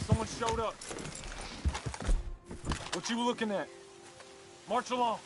Someone showed up. What you looking at? March along.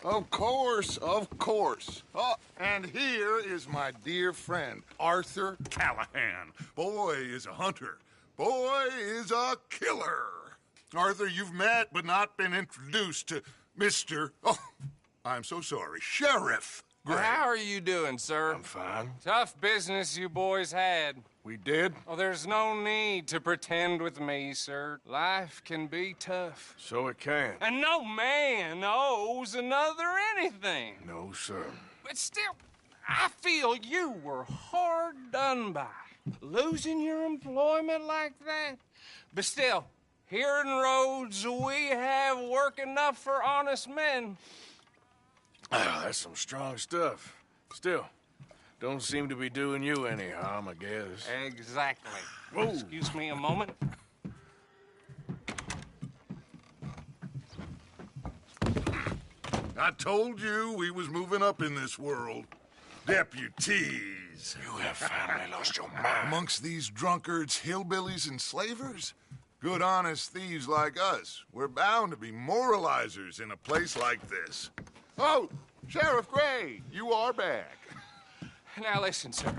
Of course, of course. Oh, and here is my dear friend, Arthur Callahan. Boy is a hunter. Boy is a killer. Arthur, you've met but not been introduced to Mr. Oh, I'm so sorry, Sheriff Gray. How are you doing, sir? I'm fine. Tough business you boys had. We did? Oh, there's no need to pretend with me, sir. Life can be tough. So it can. And no man owes another anything. No, sir. But still, I feel you were hard done by. Losing your employment like that. But still, Here in Rhodes, we have work enough for honest men. Ah, that's some strong stuff. Still, don't seem to be doing you any harm, I guess. Exactly. Whoa. Excuse me a moment. I told you we was moving up in this world. Deputies. You have finally lost your mind. Amongst these drunkards, hillbillies, and slavers? Good honest thieves like us. We're bound to be moralizers in a place like this. Oh, Sheriff Gray, you are back. Now listen, sir.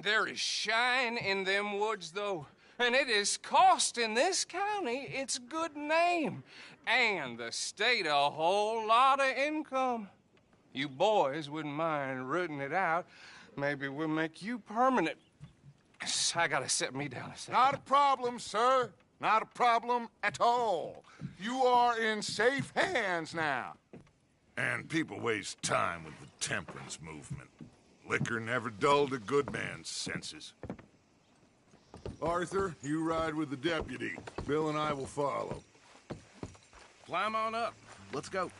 There is shine in them woods, though, and it is costing this county its good name, and the state a whole lot of income. You boys wouldn't mind rooting it out. Maybe we'll make you permanent. I gotta set me down a second. Not a problem, sir. Not a problem at all. You are in safe hands now. And people waste time with the temperance movement. Liquor never dulled a good man's senses. Arthur, you ride with the deputy. Bill and I will follow. Climb on up. Let's go.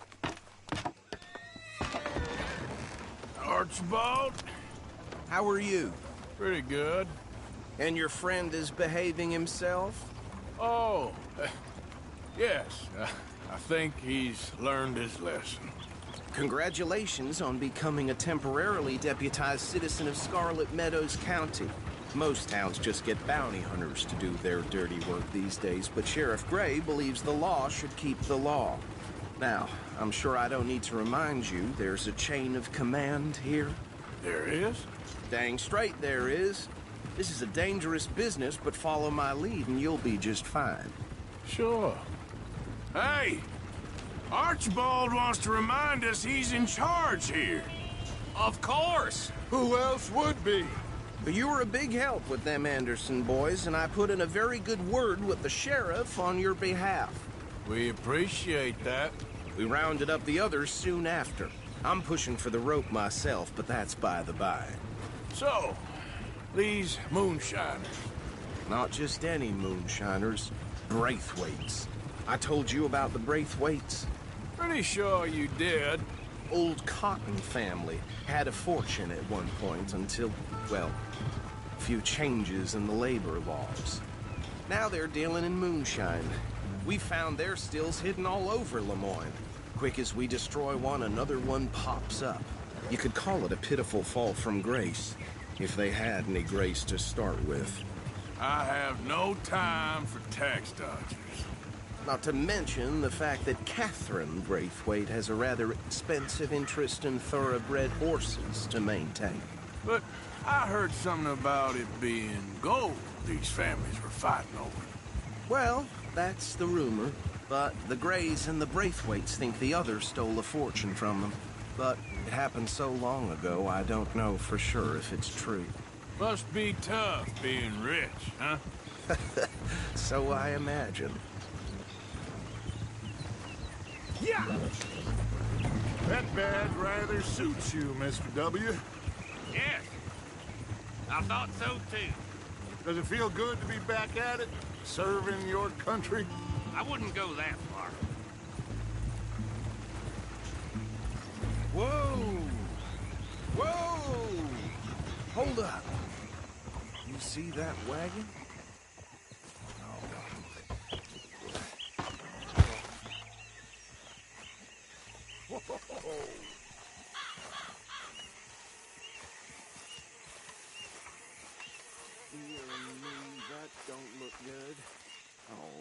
Archibald? How are you? Pretty good. And your friend is behaving himself? Oh, yes. I think he's learned his lesson. Congratulations on becoming a temporarily deputized citizen of Scarlet Meadows County. Most towns just get bounty hunters to do their dirty work these days, but Sheriff Gray believes the law should keep the law. Now, I'm sure I don't need to remind you there's a chain of command here. There is? Dang straight there is. This is a dangerous business, but follow my lead and you'll be just fine. Sure. Hey! Archibald wants to remind us he's in charge here. Of course. Who else would be? But you were a big help with them Anderson boys, and I put in a very good word with the sheriff on your behalf. We appreciate that. We rounded up the others soon after. I'm pushing for the rope myself, but that's by the by. So, these moonshiners. Not just any moonshiners, Braithwaites. I told you about the Braithwaites. Pretty sure you did. Old Cotton family had a fortune at one point until, well, a few changes in the labor laws. Now they're dealing in moonshine. We found their stills hidden all over Lemoyne. Quick as we destroy one, another one pops up. You could call it a pitiful fall from grace, if they had any grace to start with. I have no time for tax dodgers. Not to mention the fact that Catherine Braithwaite has a rather expensive interest in thoroughbred horses to maintain. But I heard something about it being gold these families were fighting over. Well, that's the rumor. But the Grays and the Braithwaites think the others stole a fortune from them. But it happened so long ago, I don't know for sure if it's true. Must be tough being rich, huh? So I imagine. Yeah! That badge rather suits you, Mr. W. Yes, I thought so too. Does it feel good to be back at it, serving your country? I wouldn't go that far. Whoa! Whoa! Hold up. You see that wagon? That don't look good. Oh.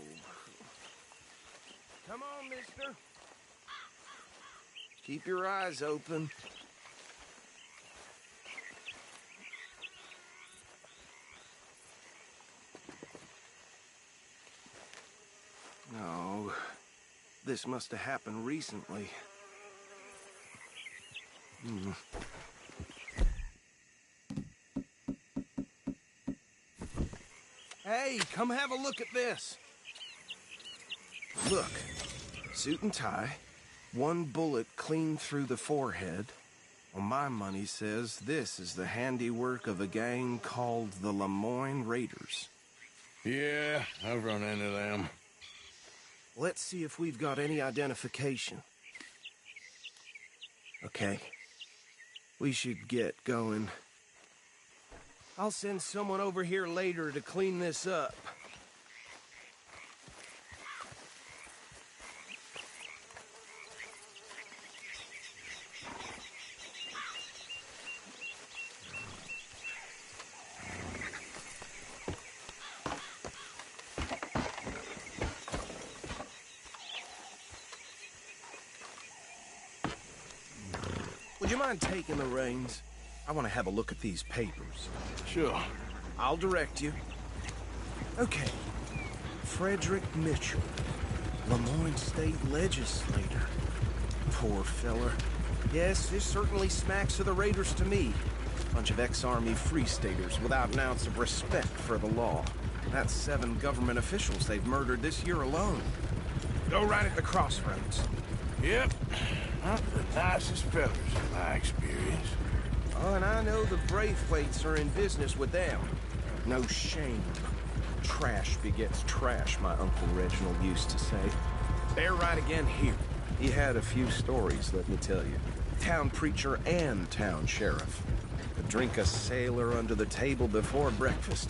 Come on, mister. Keep your eyes open. No. This must have happened recently. Hey, come have a look at this. Look, suit and tie, one bullet clean through the forehead. Well, my money says this is the handiwork of a gang called the Lemoyne Raiders. Yeah, I've run into them. Let's see if we've got any identification. Okay. We should get going. I'll send someone over here later to clean this up. Would you mind taking the reins? I want to have a look at these papers. Sure. I'll direct you. Okay. Frederick Mitchell, Lemoyne State Legislator. Poor feller. Yes, this certainly smacks of the Raiders to me. Bunch of ex-Army Free Staters without an ounce of respect for the law. That's 7 government officials they've murdered this year alone. Go right at the crossroads. Yep. Not the nicest fellas in my experience. Oh, and I know the Braithwaites are in business with them. No shame. Trash begets trash, my Uncle Reginald used to say. They're right again here. He had a few stories, let me tell you. Town preacher and town sheriff. Could drink a sailor under the table before breakfast.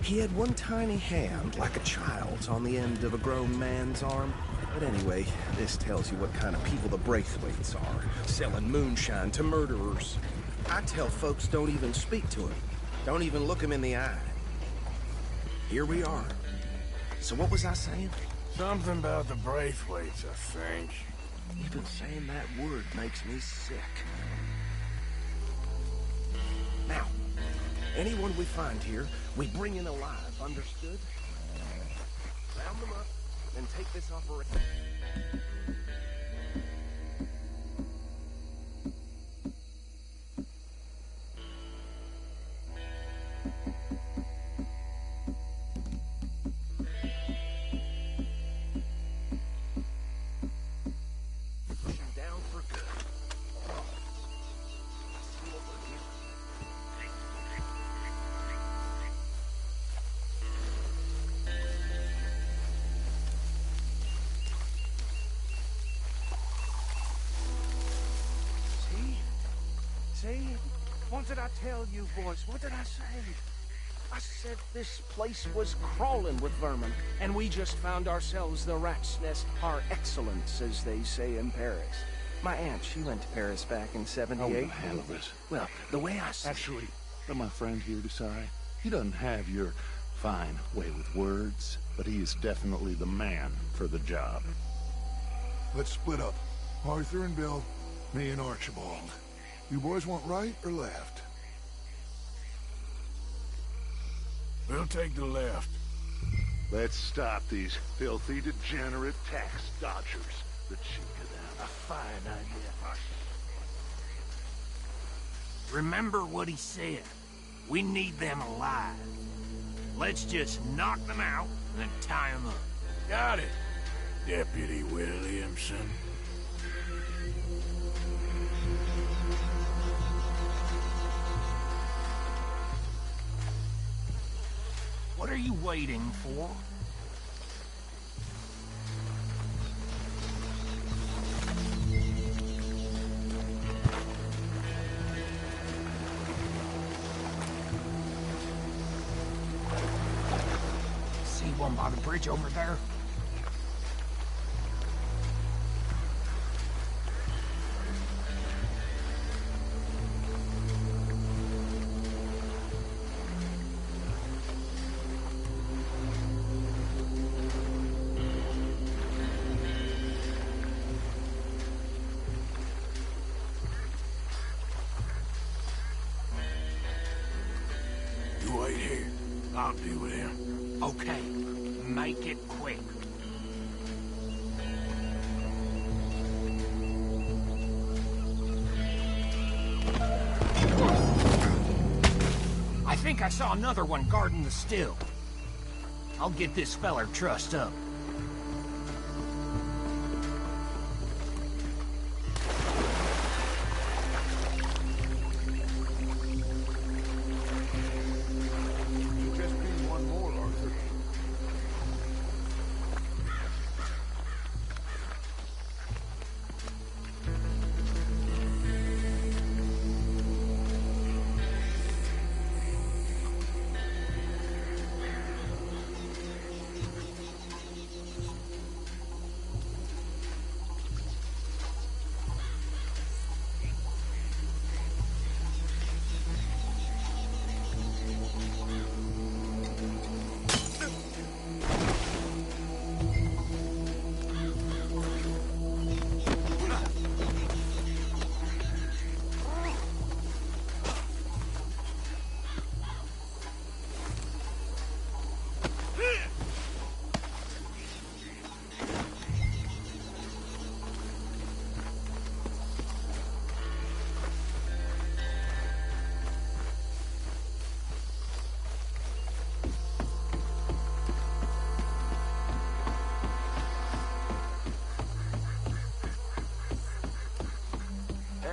He had one tiny hand, like a child's, on the end of a grown man's arm. But anyway, this tells you what kind of people the Braithwaites are, selling moonshine to murderers. I tell folks don't even speak to him. Don't even look him in the eye. Here we are. So what was I saying? Something about the Braithwaites, I think. Even saying that word makes me sick. Now, anyone we find here, we bring in alive, understood? Round them up, and take this operation. Down for good. See what we're doing. See? What did I tell you, boys? What did I say? I said this place was crawling with vermin, and we just found ourselves the rat's nest par excellence, as they say in Paris. My aunt, she went to Paris back in '78. Hold the handle this. Well, the way I see Actually, let my friend here decide. He doesn't have your fine way with words, but he is definitely the man for the job. Let's split up. Arthur and Bill, me and Archibald. You boys want right or left? We'll take the left. Let's stop these filthy, degenerate tax dodgers. The cheek of them. A fine idea. Remember what he said. We need them alive. Let's just knock them out and then tie them up. Got it, Deputy Williamson. What are you waiting for? See one by the bridge over there? You wait here. I'll deal with him. Okay, make it quick. I think I saw another one guarding the still. I'll get this feller trussed up. Just be one more, Arthur.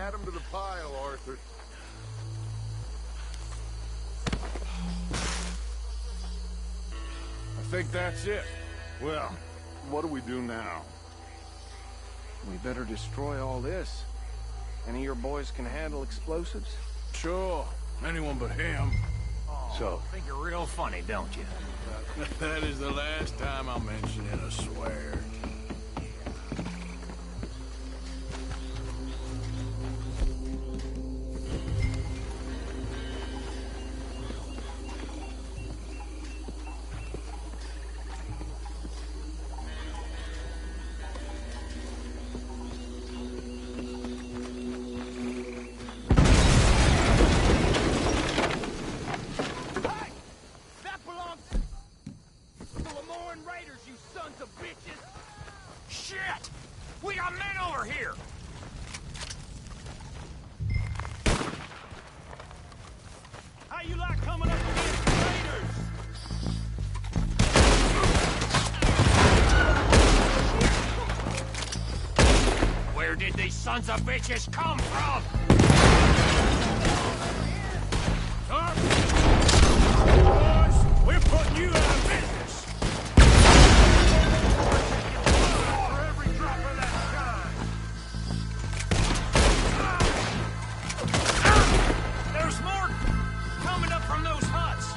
Add them to the pile, Arthur. I think that's it. Well, what do we do now? We better destroy all this. Any of your boys can handle explosives? Sure. Anyone but him. So, Think you're real funny, don't you? That is the last time I'll mention it, I swear. Shit! We got men over here! How you like coming up against raiders? Where did these sons of bitches come from? Boys, we're putting you out of business! There's more coming up from those huts.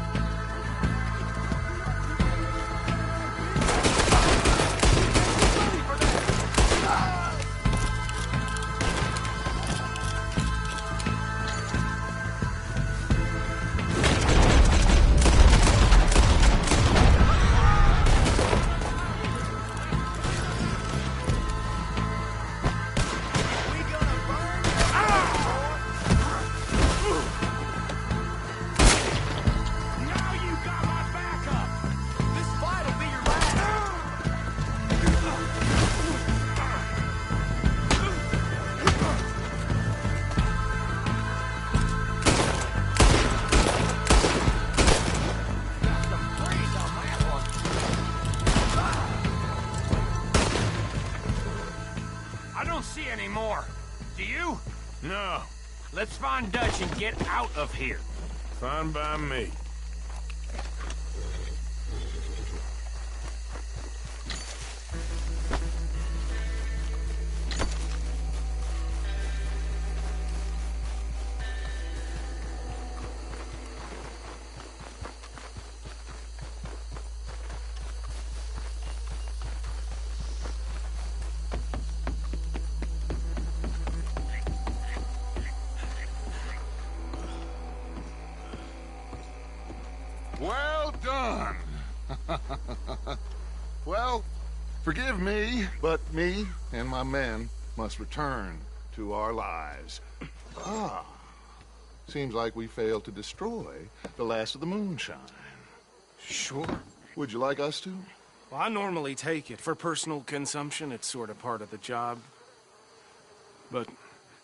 Now you got my backup. This fight'll be your I don't see any more. Do you? No. Let's find Dutch and get out of here. Fine by me. Well done. Well, forgive me, but me and my men must return to our lives. Seems like we failed to destroy the last of the moonshine. Sure. Would you like us to? Well, I normally take it. For personal consumption, it's sort of part of the job. But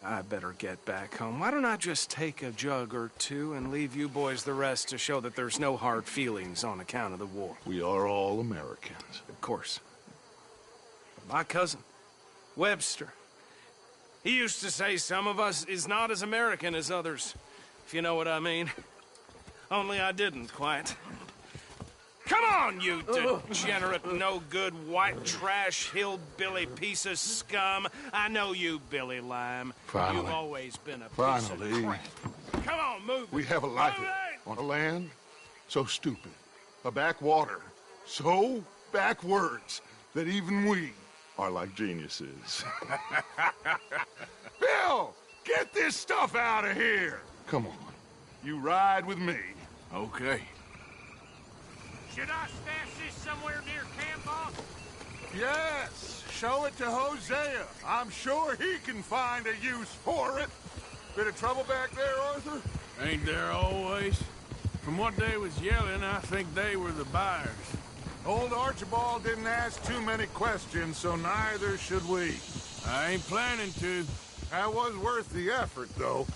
I better get back home. Why don't I just take a jug or two and leave you boys the rest to show that there's no hard feelings on account of the war? We are all Americans. Of course. My cousin, Webster, he used to say some of us is not as American as others, if you know what I mean. Only I didn't quite. Come on, you degenerate, no-good, white trash, hillbilly piece of scum. I know you, Billy Lime. Finally. You've always been a piece Finally. of crap. Come on, move it. We have a life Move it! on a land so stupid, a backwater so backwards that even we are like geniuses. Bill, get this stuff out of here. Come on, you ride with me. Okay. Should I stash this somewhere near camp, boss? Yes, show it to Hosea. I'm sure he can find a use for it. Bit of trouble back there, Arthur? Ain't there always? From what they was yelling, I think they were the buyers. Old Archibald didn't ask too many questions, so neither should we. I ain't planning to. That was worth the effort, though.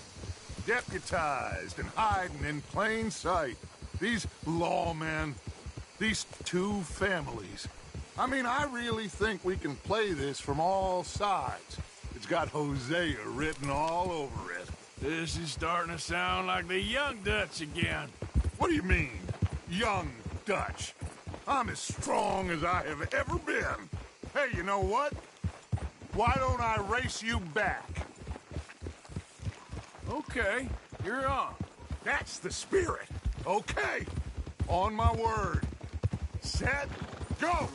Deputized and hiding in plain sight. These lawmen, these two families. I mean, I really think we can play this from all sides. It's got Hosea written all over it. This is starting to sound like the young Dutch again. What do you mean, young Dutch? I'm as strong as I have ever been. Hey, you know what? Why don't I race you back? Okay, you're on. That's the spirit. Okay, on my word. Set, go!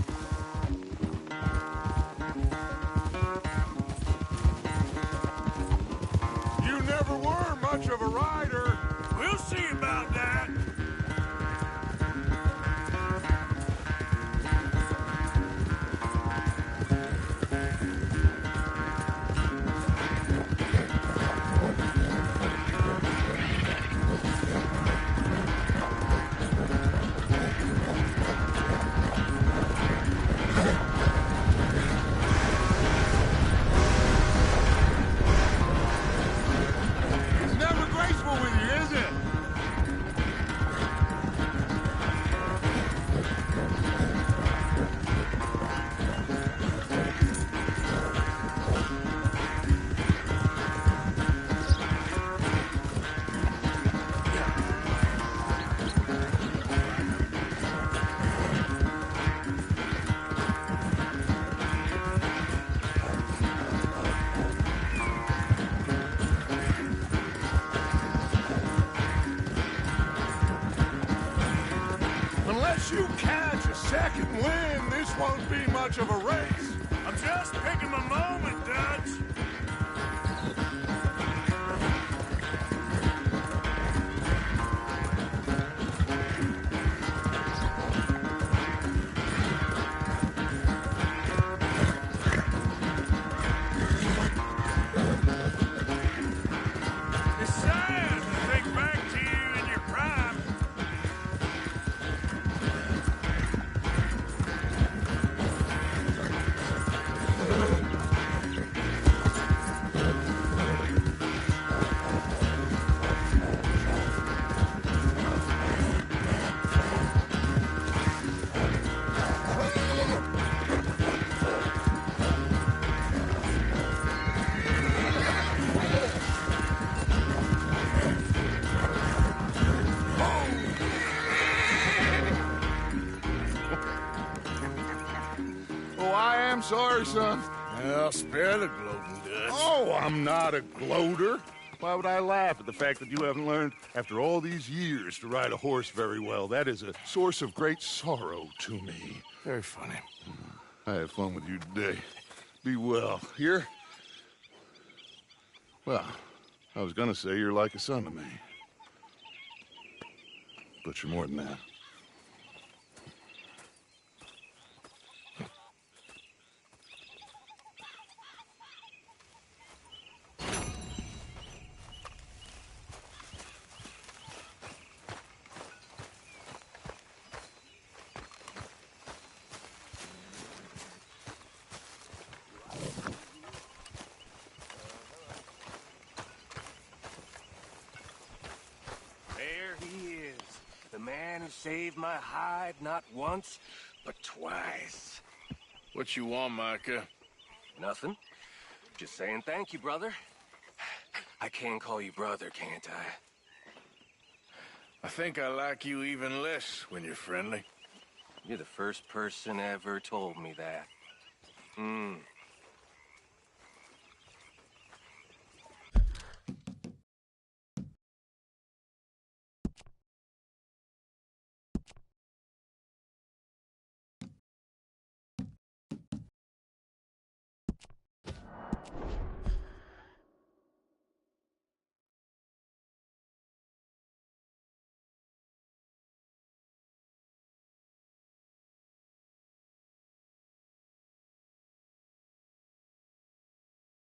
You never were much of a rider. We'll see about that. It's never graceful with you, is it? Unless you catch a second wind, this won't be much of a race. I'm just picking my moment, Dutch. It's sad to think back to you in your prime. Oh, I am sorry, son. Well, spare the gloating, Dutch. Oh, I'm not a gloater. Why would I laugh at the fact that you haven't learned, after all these years, to ride a horse very well? That is a source of great sorrow to me. Very funny. I had fun with you today. Be well. Here? Well, I was gonna say you're like a son to me. But you're more than that. There he is. The man who saved my hide not once, but twice. What you want, Micah? Nothing. Just saying thank you, brother. I can call you brother, can't I? I think I like you even less when you're friendly. You're the first person ever told me that.